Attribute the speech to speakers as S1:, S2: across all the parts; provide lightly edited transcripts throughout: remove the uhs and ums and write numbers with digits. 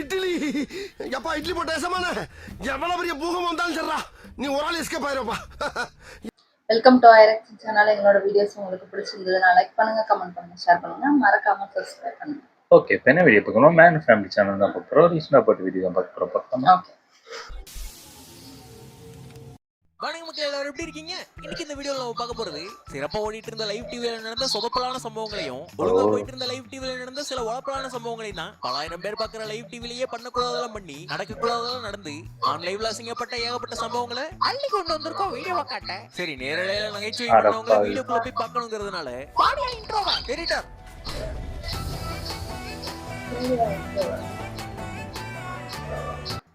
S1: இட்லி எப்பா இட்லி போட்ட சமான எவ்வளவு பெரிய பூகம் வந்தாலும் சரிடா நீ ஒரு ஆள் எஸ்கேப் ஆயிருப்பா.
S2: வெல்கம் டு ஐரக்ஸ் சேனல். எங்களோட வீடியோஸ் உங்களுக்கு பிடிச்சிருந்ததுன்னா லைக் பண்ணுங்க, கமெண்ட் பண்ணுங்க, ஷேர் பண்ணுங்க, மறக்காம சப்ஸ்கிரைப் பண்ணுங்க.
S3: ஓகே, இப்போ என்ன வீடியோ பார்க்கணும்? மேன் ஃபேமிலி சேனல் தான் பார்க்குறோம். ரீசனாக போட்டு வீடியோ தான் பார்க்குறோம்.
S2: ஓகே,
S4: வணக்கம் மக்கள், எல்லாரும் எப்படி இருக்கீங்க? இன்னைக்கு இந்த வீடியோல நம்ம பார்க்க போறது சிறப்பா ஓடிட்டு இருந்த லைவ் டிவில நடந்த சொதப்பலான சம்பவங்களையும் ஒழுங்கா போயிட்டு இருந்த லைவ் டிவில நடந்த சில உழப்பலான சம்பவங்களையும் தான் பலாயிரம் பேர் பார்க்குற லைவ் டிவிலேயே பண்ணக்கூடாதெல்லாம் பண்ணி நடக்கக்கூடாதெல்லாம் நடந்து ஆன்லைவ்ல அசிங்கப்பட்ட ஏகப்பட்ட சம்பவங்களை அள்ளி கொண்டு வந்திருக்கோம் வீடியோவை காட்ட. சரி, நேரடியாக நகைச்சுவை பண்ணவங்களை வீடியோக்குள்ள போய் பார்க்கணுங்கிறதுனால எடிட்டர்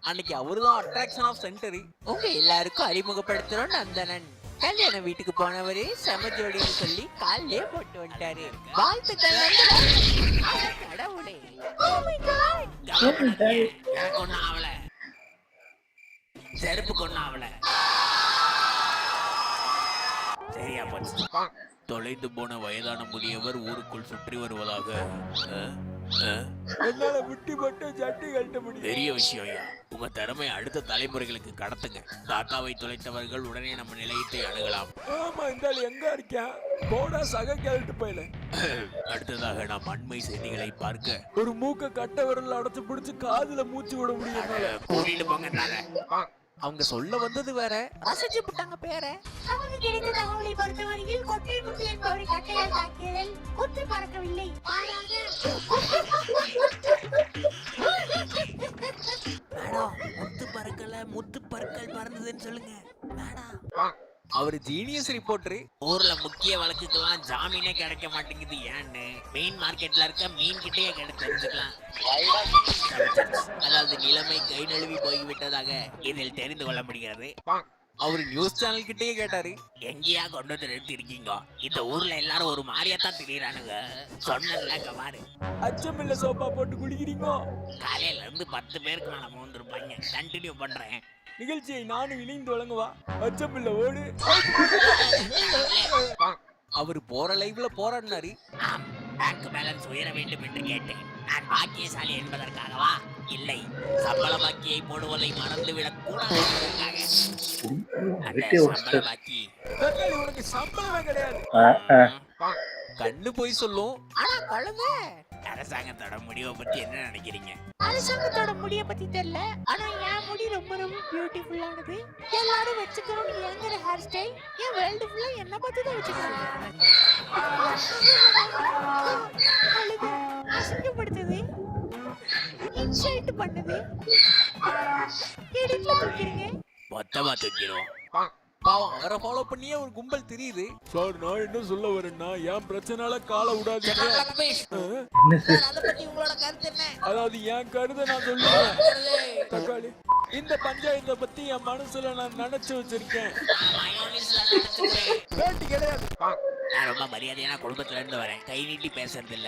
S4: அன்னைக்கு அவருதான் அட்ராக்ஷன் ஆஃப் சென்டரி. உங்க எல்லாருக்கும் அறிமுகப்படுத்துறோம் நந்தனன். கல்யாண வீட்டுக்கு போனவரு செம ஜோடின்னு சொல்லி காலே போட்டு வந்துட்டாரு. வாழ்த்துக்கள் கடவுளே. கொண்டு ஆவல செருப்பு கொண்டு ஆவல சரியா போச்சு. தொலைந்து போன வயதான முதியவர் ஊருக்குள் சுற்றி வருவதாக என்னால முட்டி மட்டும் சட்டி கட்ட முடியும். பெரிய விஷயம் ஐயா, உங்க திறமை அடுத்த தலைமுறைகளுக்கு கடத்துங்க. காக்காவை தொலைத்தவர்கள் உடனே நம்ம நிலையத்தை அணுகலாம். ஆமா, இந்த எங்க இருக்கேன் போடா சக கேட்டு போயில. அடுத்ததாக நாம் அண்மை செய்திகளை பார்க்க ஒரு மூக்க கட்ட விரல் அடைச்சு பிடிச்சு காதுல மூச்சு விட முடியும். கூட்டிட்டு போங்க. அவங்க சொல்ல வந்தது வேற, ரசிச்சு போட்டாங்க பேர.
S5: அவங்க கிடைத்த தகவலை பொறுத்தவரையில் கொட்டை முத்து என்பவரை கட்டையால் தாக்கியதில் கொத்து பறக்கவில்லை.
S4: மேடம், முத்து பறக்கல, முத்து பறக்கல் பறந்ததுன்னு சொல்லுங்க மேடம். அவரு ஜீனியஸ் ரிப்போர்ட்டர். ஊர்ல முக்கிய வழக்குக்கெல்லாம் ஜாமீனே கிடைக்க மாட்டேங்குது. ஏன்னு மெயின் மார்க்கெட்ல இருக்க மீன் கிட்டே தெரிஞ்சுக்கலாம். அதாவது நிலைமை கை நழுவி போய்விட்டதாக இதில் தெரிந்து கொள்ள முடிகிறது. அவரு நியூஸ் சேனல் கிட்டே கேட்டாரு, எங்கேயா கொண்டு வந்து நிறுத்தி இருக்கீங்க? இந்த ஊர்ல எல்லாரும் ஒரு மாதிரியாத்தான் திடீரானுங்க. சொன்னதுல பாரு, அச்சமில்ல சோப்பா போட்டு குடிக்கிறீங்க. காலையில இருந்து 10 பேருக்கு மேல மோந்திருப்பாங்க. கண்டினியூ பண்றேன். நிகழ்ச்சியை நானும் இணைந்து வழங்குவா. அச்சமில்ல ஓடு. அவரு போற லைவ்ல போராடினாரு. பேங்க் பேலன்ஸ் உயர வேண்டும் என்று கேட்டேன். நான் பாக்கியசாலி என்பதற்காகவா? இல்லை, சம்பள பாக்கியை போடுவதை மறந்துவிடக் கூடாது என்பதற்காக. உனக்கு சம்பளம் கிடையாது. கண்ணு போய் சொல்லும். ஆனா கழுங்க. அரசாங்கத்தோட முடிவை பத்தி என்ன நினைக்கிறீங்க?
S5: அரசாங்கத்தோட முடிய பத்தி தெரியல, ஆனா என் முடி ரொம்ப ரொம்ப பியூட்டிஃபுல்லானது. எல்லாரும் வச்சுக்கணும் ஏங்கிற ஹேர் ஸ்டைல் என் வேர்ல்டு ஃபுல்லா என்ன பத்தி தான் வச்சுக்கிறாங்க. அசிங்கப்படுத்துது, இன்சல்ட் பண்ணுது, எடிட்ல தூக்கிறீங்க.
S4: மொத்தமா தூக்கிடுவோம். பாவம், அவரை ஃபாலோ பண்ணியே ஒரு கும்பல் தெரியுது. சார், நான் என்ன சொல்ல வரேன்னா, என் பிரச்சனால காலை விடாது. அதாவது என் கருத்தை நான் சொல்லுவேன். தக்காளி, இந்த பஞ்சாயத்தை பத்தி என் மனசுல நான் நினைச்சு வச்சிருக்கேன். நான் ரொம்ப மரியாதையான குடும்பத்துல இருந்து வரேன். கை நீட்டி பேசுறது இல்ல,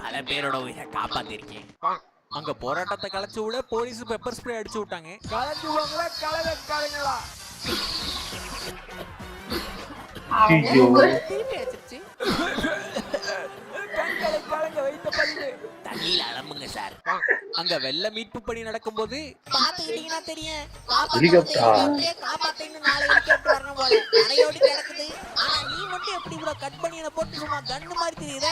S4: பல பேரோட உயிரை காப்பாத்திருக்கேன். அங்க போராட்டத்தை கலைச்சு விட போலீஸ் பெப்பர் ஸ்ப்ரே அடிச்சு விட்டாங்க. கலைஞ்சுவாங்களா கலைஞர்களா? திருப்பி அடிச்சிருச்சு. தண்ணியில அலம்புங்க சார். அங்க வெள்ள மீட்பு பணி நடக்கும் போது
S5: பாத்துக்கிட்டீங்கன்னா தெரியும்,
S4: காப்பாத்தீங்க 4 ஹெலிகாப்டர் வரணும் போல அணையோடு கிடக்குது. ஆனா நீ மட்டும் எப்படி இவ்வளவு கட் பண்ணி போட்டு சும்மா கண்ணு மாதிரி தெரியுத?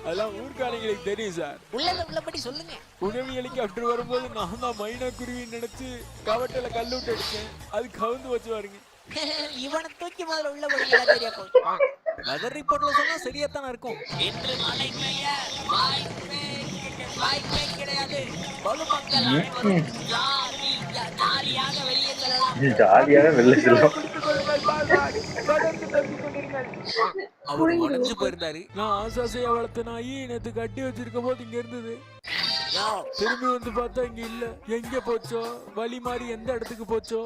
S4: அதெல்லாம் ஊர்காரங்களுக்கு தெரியும் சார். உள்ளபடி சொல்லுங்க. உதவி ஹெலிகாப்டர் வரும்போது நான் தான் மைனா குருவி நினைச்சு கவட்டில கல்லு விட்டு அடிச்சேன். அது கவுந்து வச்சு பாருங்க. இவனை தூக்கி முதல்ல உள்ளபடி தெரியா போகுது. வெதர் ரிப்போர்ட்ல சொன்னா சரியாத்தானே இருக்கும். என்று மழை பெய்ய வாய்ப்பே கிடையாது. பொதுமக்கள் அனைவரும் ஜாலியாக வெளியே செல்லலாம். அவரு உடஞ்சு போயிருந்தாரு. நான் ஆசாசையா வளர்த்த நாயி நேத்து கட்டி வச்சிருக்கும் போது இங்க இருந்தது. திரும்பி வந்து பார்த்தா இங்க இல்ல. எங்க போச்சோ, வழி மாறி எந்த இடத்துக்கு போச்சோ.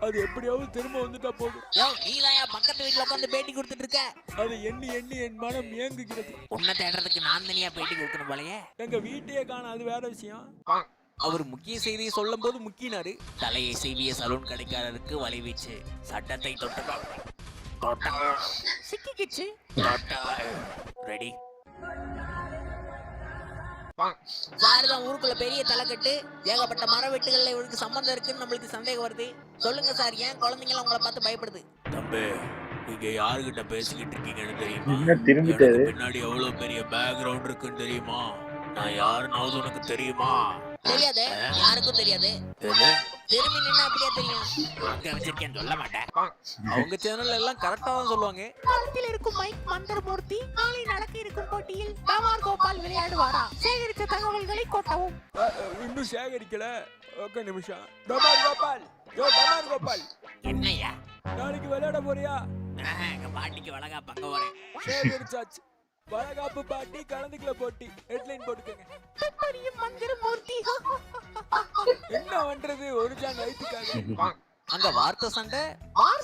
S4: அது எப்படியாவது திரும்ப வந்துட்டா போதும். பக்கத்து வீட்டுல உட்காந்து பேட்டி கொடுத்துட்டு இருக்க. அது எண்ணி எண்ணி என் மனம் இயங்குகிறது. உன்னை தேடுறதுக்கு நான் தனியா பேட்டி கொடுக்கணும் போலயே. எங்க வீட்டையே காண, அது வேற விஷயம். அவர் முக்கிய செய்தியை சொல்லும் போது முக்கினாரு. தலையை செய்விய சலூன் கடைக்காரருக்கு வலைவீச்சு. சட்டத்தை தொட்டதா
S5: சிக்கிக்கிச்சு.
S4: ரெடி?
S5: சார் தான் ஊருக்குள்ள பெரிய தலைக்கட்டு, ஏகப்பட்ட மர வெட்டுகள்ல இவருக்கு சம்பந்தம் இருக்குன்னு நம்மளுக்கு சந்தேகம் வருது. சொல்லுங்க சார், ஏன் குழந்தைங்க உங்களை பார்த்து பயப்படுது?
S4: தம்பி, நீங்க யாருகிட்ட பேசிக்கிட்டு இருக்கீங்கன்னு தெரியுமா?
S3: என்ன திரும்பிட்டாரு?
S4: எனக்கு பின்னாடி எவ்வளவு பெரிய பேக்ரவுண்ட் இருக்குன்னு தெரியுமா? நான் யாருன்னாவது உனக்கு தெரியுமா?
S5: தெரியாது, யாருக்கும் தெரியாது.
S4: என்ன?
S5: திரும்பி நின்னா அப்படியே தெரியும்.
S4: அங்க வச்சிருக்கேன்னு சொல்ல மாட்டேன்.
S6: அவங்க சேனல்ல எல்லாம் கரெக்டா தான் சொல்லுவாங்க.
S5: காலத்தில் இருக்கும் மைக் மந்திரமூர்த்தி நாளை நடக்க இருக்கும் போட்டியில் டமார் கோபால் விளையாடுவாரா? சேகரித்த தகவல்களை கொட்டவும்.
S6: இன்னும் சேகரிக்கல. ஒக்க நிமிஷம். டமார் கோபால், யோ டமார் கோபால்,
S4: என்னய்யா?
S6: நாளைக்கு விளையாட போறியா?
S4: எங்க பாட்டிக்கு வளகா பங்க வரேன்.
S6: சேகரிச்சாச்சு. வளகாப்பு பாட்டி கலந்துக்கல போட்டி. ஹெட்லைன் போட்டுக்கங்க.
S5: துப்பறியும் மந்திரமூர்த்தி.
S6: என்ன பண்றது ஒரு ஜான் வயிற்றுக்காக.
S7: அங்க வார்த்தை சண்டை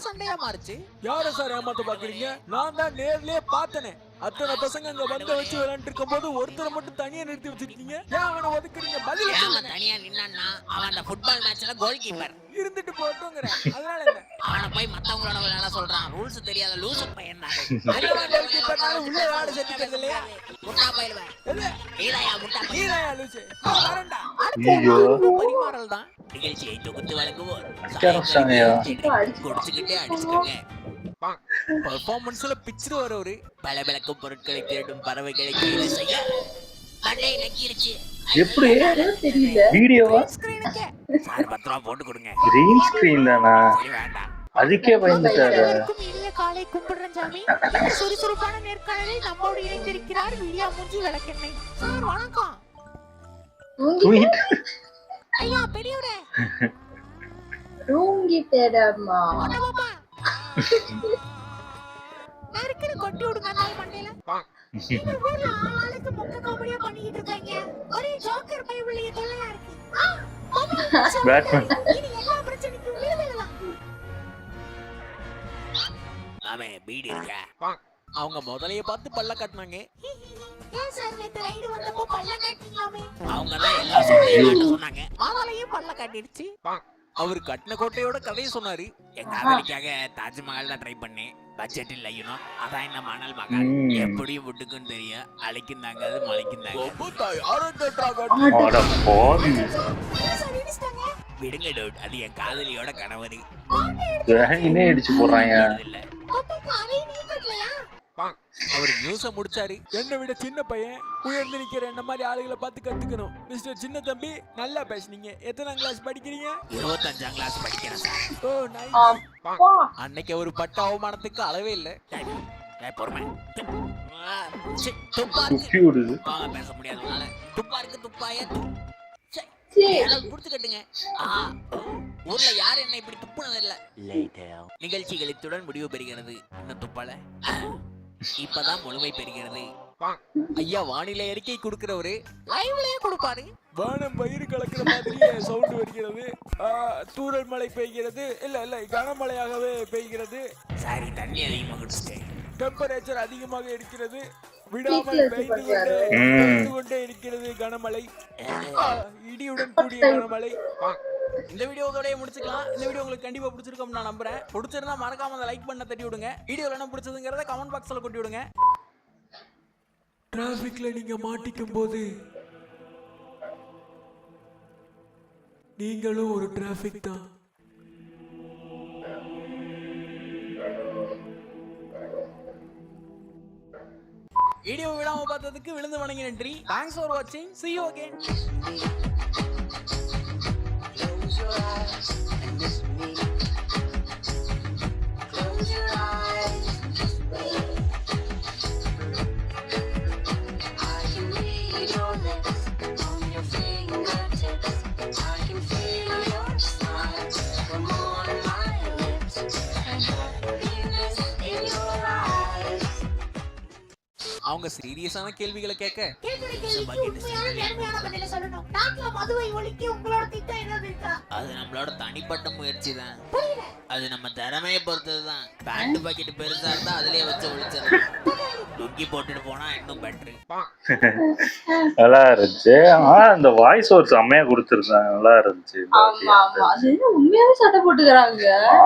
S7: சண்டையா மாறுச்சு.
S6: யார சார் ஏமாத்த பாக்குறீங்க? நான் தான் நேர்லயே பார்த்தனே. அத்தனை பசங்க அங்க வந்து வச்சு விளையாண்டு இருக்கும் போது ஒருத்தரை மட்டும் தனியா நிறுத்தி வச்சிருக்கீங்க. ஏன் அவனை ஒதுக்குறீங்க? பதில்
S4: அவன் தனியா நின்னான்னா அவன் அந்த ஃபுட்பால் மேட்ச்ல கோல் கீப்பர்.
S6: இருந்துட்டு போட்டோங்கிறேன். அதனால என்ன?
S4: அவனை போய் மத்தவங்களோட விளையாட சொல்றான். ரூல்ஸ் தெரியாத லூசு பையன் தான்.
S6: உள்ள விளையாட சேர்த்துக்கிறது இல்லையா?
S4: முட்டா பயிலுவேன். நீதாயா முட்டா பையன்?
S6: நீதாயா லூசு? வரேன்டா.
S3: ஐயோ
S7: பரிமாறல் தான்.
S4: நிகழ்ச்சியை தொகுத்து வழங்குவோர்
S3: அடிச்சாங்கய்யா.
S4: குடிச்சுக்கிட்டே அடிச்சுக்கோங்க.
S7: பெர்ஃபார்மன்ஸ்ல பிச்சிரு வரவரு.
S4: பல விளக்கும் பொருட்களை தேடும் பறவைகளை கைது செய்ய மண்டை நக்கிருச்சு.
S3: எப்படி
S2: தெரியல.
S3: வீடியோவா?
S5: ஸ்கிரீனுக்கு
S4: சார் 10 ரூபா போட்டு கொடுங்க.
S3: கிரீன் ஸ்கிரீன் தானா?
S4: சரி வேண்டாம்.
S3: அதுக்கே பயந்துட்டாரு.
S5: அனைவருக்கும் இனிய காலை கும்பிடுறேன் சாமி. இந்த சுறுசுறுப்பான நேர்காணலில் நம்மோடு இணைந்திருக்கிறார் விடியா மூஞ்சி விளக்கெண்ணெய். சார் வணக்கம்.
S3: தூங்கிட்டு
S5: ஐயா பெரியவரே.
S2: தூங்கிட்டேடம்மா.
S5: பாப்பா. நறுக்குன்னு கொட்டி விடுங்க நாய் மண்டையில. இந்த ஊர்ல ஆளாளுக்கு மொக்க காமெடியா பண்ணிட்டு இருக்காங்க. ஒரே ஜோக்கர் பயவுள்ள தொல்லையா இருக்கு.
S3: பேட்மேன்.
S5: இனி எல்லா பிரச்சனைக்கும் விழுதலாம்.
S4: நாமே பீடி இருக்க.
S7: அவங்க முதலைய பார்த்து பல்ல காட்டினாங்க.
S5: ஏன் சார் நேத்து ரைடு வந்தப்போ பல்ல காட்டிங்களாமே?
S4: அவங்க தான் எல்லா சொல்லையும் சொன்னாங்க.
S5: மாவளையும் பல்ல காட்டிடுச்சு.
S7: அவர் கட்டின கோட்டையோட கதையை சொன்னாரு.
S4: எங்க காதலிக்காக தாஜ்மஹால் தான் ட்ரை பண்ணேன். பட்ஜெட் இல்ல அதான் இந்த மணல் மகால். எப்படியும் விட்டுக்குன்னு தெரியும். அழைக்கும் தாங்காது மலைக்கும் தாங்க.
S6: யாரும் கேட்டாங்க.
S3: அட பாவி.
S5: சார் இடிச்சிட்டாங்க.
S4: விடுங்க டவுட். அது என் காதலியோட கணவர்.
S3: வேணினே அடிச்சு போடுறாங்க.
S4: இல்ல
S5: அப்பப்போ அதையும் நீ கட்டலையா?
S7: அவர் நியூஸ முடிச்சாரு.
S6: என்னை விட சின்ன பையன் உயர்ந்து நிக்கிற என்ன மாதிரி ஆளுகளை பார்த்து கத்துக்கணும். மிஸ்டர் சின்ன தம்பி நல்லா பேசுனீங்க. எத்தனாம் கிளாஸ் படிக்கிறீங்க?
S4: 25ஆம் கிளாஸ் படிக்கிறேன் சார்.
S6: ஓ நைஸ்.
S7: அன்னைக்கு அவர் பட்ட அவமானத்துக்கு அளவே இல்ல.
S4: பொறுமை.
S3: துப்பி விடுது.
S4: பேச முடியாதனால துப்பா இருக்கு துப்பாய புடிச்சு கட்டுங்க. ஊர்ல யாரும் என்ன இப்படி துப்புனது இல்ல. நிகழ்ச்சிகள் இத்துடன் முடிவு பெறுகிறது. இந்த துப்பால இப்பதான் முழுமை பெறுகிறது.
S7: ஐயா வானிலை அறிக்கை கொடுக்கிறவரு
S5: லைவ்லயே கொடுப்பாரு.
S6: வானம் பயிர் கலக்கிற மாதிரியே சவுண்ட் வருகிறது. தூறல் மழை பெய்கிறது. இல்ல கனமழையாகவே பெய்கிறது.
S4: சாரி தண்ணி அதிகமா குடிச்சிட்டேன்.
S6: டெம்பரேச்சர் அதிகமாக இருக்கிறது. விடாமல் பெய்து கொண்டே இருக்கிறது கனமழை. இடியுடன் கூடிய கனமழை.
S7: இந்த வீடியோவோடய முடிச்சுக்கலாம். இந்த வீடியோ உங்களுக்கு கண்டிப்பா பிடிச்சிருக்கும் நான் நம்புறேன். பிடிச்சிருந்தா மறக்காம அதை லைக் பண்ண தட்டி விடுங்க. வீடியோல என்ன பிடிச்சதுங்கிறத கமெண்ட் பாக்ஸ்ல கொட்டி விடுங்க.
S6: டிராபிக்ல நீங்க மாட்டிக்கும் போது நீங்களும் ஒரு டிராபிக் தான்.
S7: வீடியோ விடாம பார்த்ததுக்கு விழுந்து வணங்கி நன்றி. தேங்க்ஸ் ஃபார் வாட்சிங். See you again. அவங்க சீரியஸான கேள்விகளை கேட்க
S5: மதுவை ஒழிக்க உங்களோட திட்டம் என்னது இருக்கா?
S4: அது நம்மளோட தனிப்பட்ட முயற்சி தான். அது நம்ம திறமையை பொறுத்தது தான். பேண்ட் பாக்கெட் பெருசா இருந்தா அதுலயே வச்சு ஒழிச்சிடலாம். தூக்கி போட்டுட்டு போனா இன்னும் பெட்ரு.
S3: நல்லா இருந்துச்சு. இந்த வாய்ஸ் ஒரு செம்மையா கொடுத்துருந்தாங்க, நல்லா இருந்துச்சு.
S2: ஆமா ஆமா, அது உண்மையாவே சட்டை போட்டுக்கிறாங்க.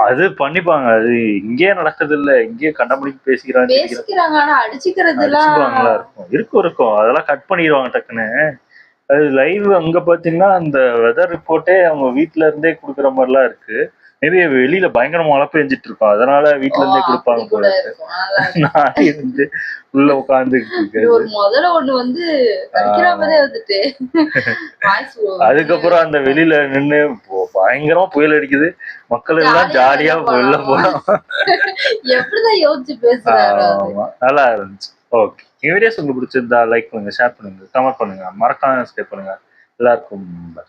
S3: அது பண்ணிப்பாங்க, அது இங்கே நடக்குது இல்ல, இங்கே கண்டபடிக்கு
S2: பேசிக்கிறாங்க, ஆனா அடிச்சுக்கிறதுலாம்
S3: இருக்கும். அதெல்லாம் கட் பண்ணிடுவாங்க டக்குன்னு. அது லைவ் அங்க பாத்தீங்கன்னா அந்த வெதர் ரிப்போர்ட்டே அவங்க வீட்டுல இருந்தே குடுக்குற மாதிரிலாம் இருக்கு. மேபி வெளியில பயங்கர மழை பெஞ்சிட்டு இருக்கோம், அதனால வீட்டுல இருந்தே கொடுப்பாங்க போல இருக்கு. நான் இருந்து உள்ள உட்காந்துக்கிட்டு இருக்கேன்.
S2: ஒரு முதல்ல ஒண்ணு வந்து கடிக்கிற மாதிரி வந்துட்டு
S3: அதுக்கப்புறம் அந்த வெளியில நின்னு பயங்கரமா புயல் அடிக்குது, மக்கள் எல்லாம் ஜாலியா வெளில போனோம்.
S2: எப்படிதான் யோசிச்சு பேசுறாரு.
S3: நல்லா இருந்துச்சு. ஓகே, இந்த வீடியோஸ் உங்களுக்கு பிடிச்சிருந்தா லைக் பண்ணுங்க, ஷேர் பண்ணுங்க, கமெண்ட் பண்ணுங்க, மறக்காம சப்ஸ்கிரைப் பண்ணுங்க. எல்லாருக்கும் bye.